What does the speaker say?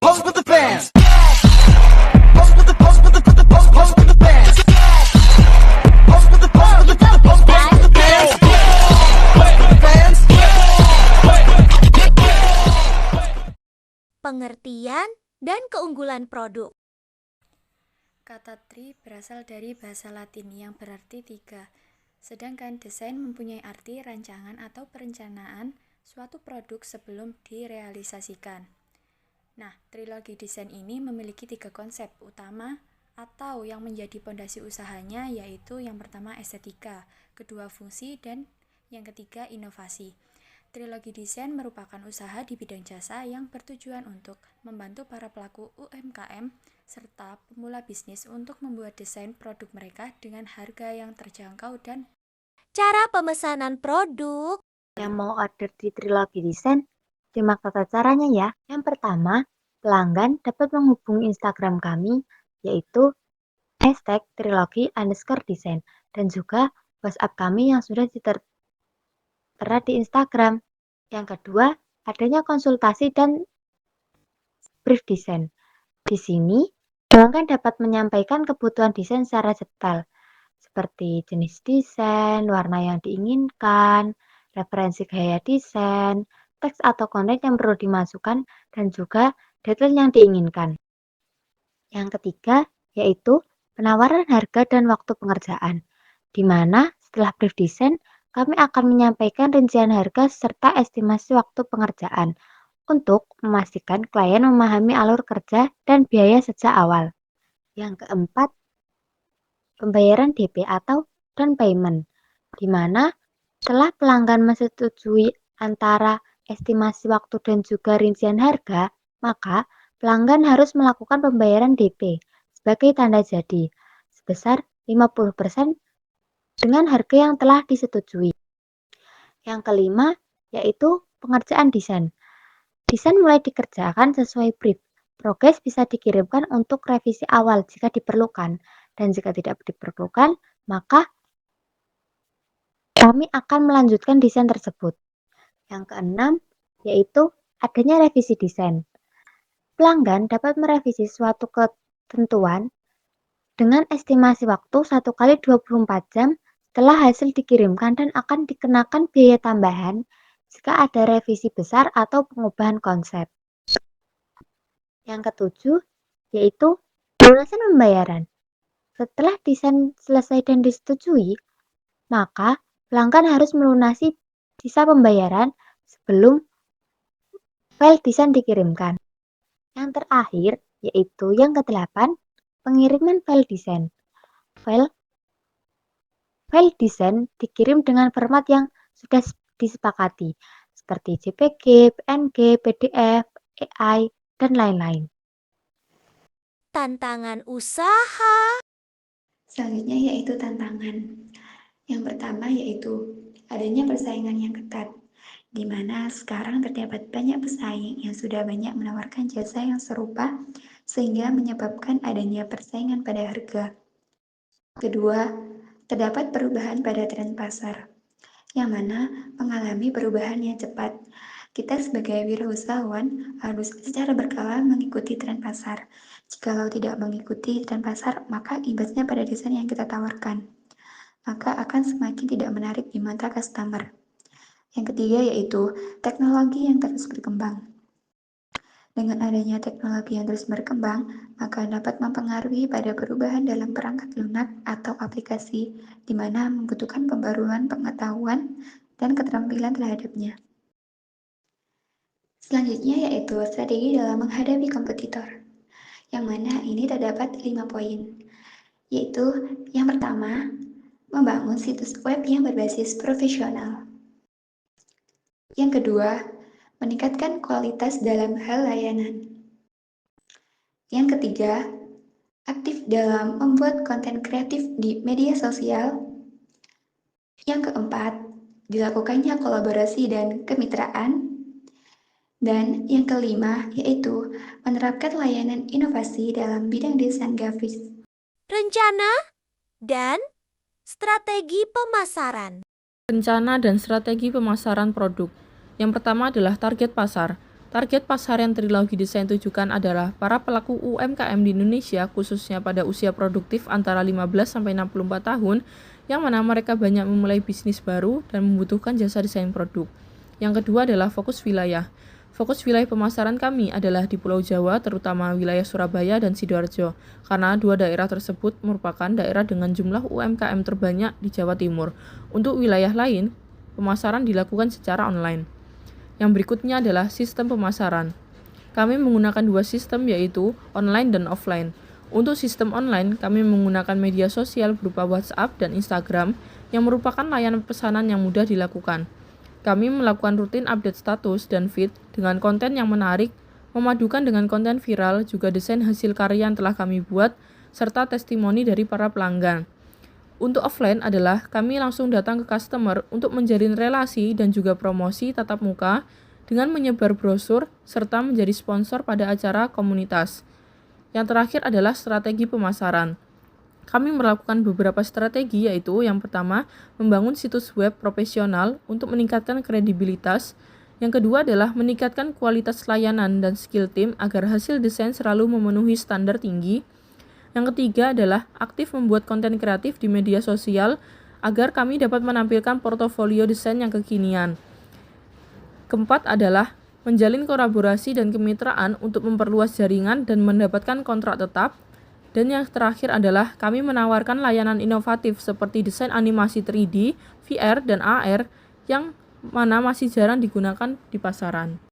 Pose with the fans. Pose with the pose with the pose with the fans. Pose with the pose with the pose with the fans. Pose with the fans. Pengertian dan keunggulan produk. Kata tri berasal dari bahasa Latin yang berarti tiga, sedangkan desain mempunyai arti rancangan atau perencanaan suatu produk sebelum direalisasikan. Nah, trilogi desain ini memiliki tiga konsep utama atau yang menjadi pondasi usahanya, yaitu yang pertama estetika, kedua fungsi, dan yang ketiga inovasi. Trilogi desain merupakan usaha di bidang jasa yang bertujuan untuk membantu para pelaku UMKM serta pemula bisnis untuk membuat desain produk mereka dengan harga yang terjangkau dan Cara pemesanan produk. Yang mau order di trilogi desain, simak tata caranya ya. Yang pertama, pelanggan dapat menghubungi Instagram kami, yaitu #trilogi_desain, dan juga WhatsApp kami yang sudah tertera di Instagram. Yang kedua, adanya konsultasi dan brief desain. Di sini, pelanggan dapat menyampaikan kebutuhan desain secara detail, seperti jenis desain, warna yang diinginkan, referensi gaya desain, teks atau konten yang perlu dimasukkan, dan juga detail yang diinginkan. Yang ketiga, yaitu penawaran harga dan waktu pengerjaan, di mana setelah brief desain, kami akan menyampaikan rincian harga serta estimasi waktu pengerjaan untuk memastikan klien memahami alur kerja dan biaya sejak awal. Yang keempat, pembayaran DP atau down payment, di mana setelah pelanggan menyetujui antara estimasi waktu dan juga rincian harga, maka pelanggan harus melakukan pembayaran DP sebagai tanda jadi sebesar 50% dengan harga yang telah disetujui. Yang kelima, yaitu pengerjaan desain. Desain mulai dikerjakan sesuai brief. Progres bisa dikirimkan untuk revisi awal jika diperlukan, dan jika tidak diperlukan, maka kami akan melanjutkan desain tersebut. Yang keenam, yaitu adanya revisi desain. Pelanggan dapat merevisi suatu ketentuan dengan estimasi waktu 1 kali 24 jam setelah hasil dikirimkan dan akan dikenakan biaya tambahan jika ada revisi besar atau pengubahan konsep. Yang ketujuh, yaitu pelunasan pembayaran. Setelah desain selesai dan disetujui, maka pelanggan harus melunasi sisa pembayaran sebelum file desain dikirimkan. Yang terakhir, yaitu yang ke-8, pengiriman file desain. File desain dikirim dengan format yang sudah disepakati, seperti JPG, PNG, PDF, AI, dan lain-lain. Tantangan usaha. Selanjutnya yaitu tantangan. Yang pertama yaitu adanya persaingan yang ketat, di mana sekarang terdapat banyak pesaing yang sudah banyak menawarkan jasa yang serupa, sehingga menyebabkan adanya persaingan pada harga. Kedua, terdapat perubahan pada tren pasar, yang mana mengalami perubahan yang cepat. Kita sebagai wirausahawan harus secara berkala mengikuti tren pasar. Jikalau tidak mengikuti tren pasar, maka imbasnya pada desain yang kita tawarkan, maka akan semakin tidak menarik di mata customer. Yang ketiga yaitu teknologi yang terus berkembang. Dengan adanya teknologi yang terus berkembang, maka dapat mempengaruhi pada perubahan dalam perangkat lunak atau aplikasi, di mana membutuhkan pembaruan pengetahuan dan keterampilan terhadapnya. Selanjutnya yaitu strategi dalam menghadapi kompetitor, yang mana ini terdapat 5 poin, yaitu yang pertama, membangun situs web yang berbasis profesional. Yang kedua, meningkatkan kualitas dalam hal layanan. Yang ketiga, aktif dalam membuat konten kreatif di media sosial. Yang keempat, dilakukannya kolaborasi dan kemitraan. Dan yang kelima, yaitu menerapkan layanan inovasi dalam bidang desain grafis. Rencana dan strategi pemasaran. Rencana dan strategi pemasaran produk. Yang pertama adalah target pasar. Target pasar yang Trilogi Desain tujukan adalah para pelaku UMKM di Indonesia, khususnya pada usia produktif antara 15-64 tahun, yang mana mereka banyak memulai bisnis baru dan membutuhkan jasa desain produk. Yang kedua adalah fokus wilayah. Fokus wilayah pemasaran kami adalah di Pulau Jawa, terutama wilayah Surabaya dan Sidoarjo, karena dua daerah tersebut merupakan daerah dengan jumlah UMKM terbanyak di Jawa Timur. Untuk wilayah lain, pemasaran dilakukan secara online. Yang berikutnya adalah sistem pemasaran. Kami menggunakan dua sistem, yaitu online dan offline. Untuk sistem online, kami menggunakan media sosial berupa WhatsApp dan Instagram yang merupakan layanan pesanan yang mudah dilakukan. Kami melakukan rutin update status dan feed dengan konten yang menarik, memadukan dengan konten viral, juga desain hasil karya yang telah kami buat, serta testimoni dari para pelanggan. Untuk offline adalah kami langsung datang ke customer untuk menjalin relasi dan juga promosi tatap muka dengan menyebar brosur serta menjadi sponsor pada acara komunitas. Yang terakhir adalah strategi pemasaran. Kami melakukan beberapa strategi, yaitu yang pertama, membangun situs web profesional untuk meningkatkan kredibilitas. Yang kedua adalah meningkatkan kualitas layanan dan skill tim agar hasil desain selalu memenuhi standar tinggi. Yang ketiga adalah aktif membuat konten kreatif di media sosial agar kami dapat menampilkan portofolio desain yang kekinian. Keempat adalah menjalin kolaborasi dan kemitraan untuk memperluas jaringan dan mendapatkan kontrak tetap. Dan yang terakhir adalah kami menawarkan layanan inovatif seperti desain animasi 3D, VR, dan AR yang mana masih jarang digunakan di pasaran.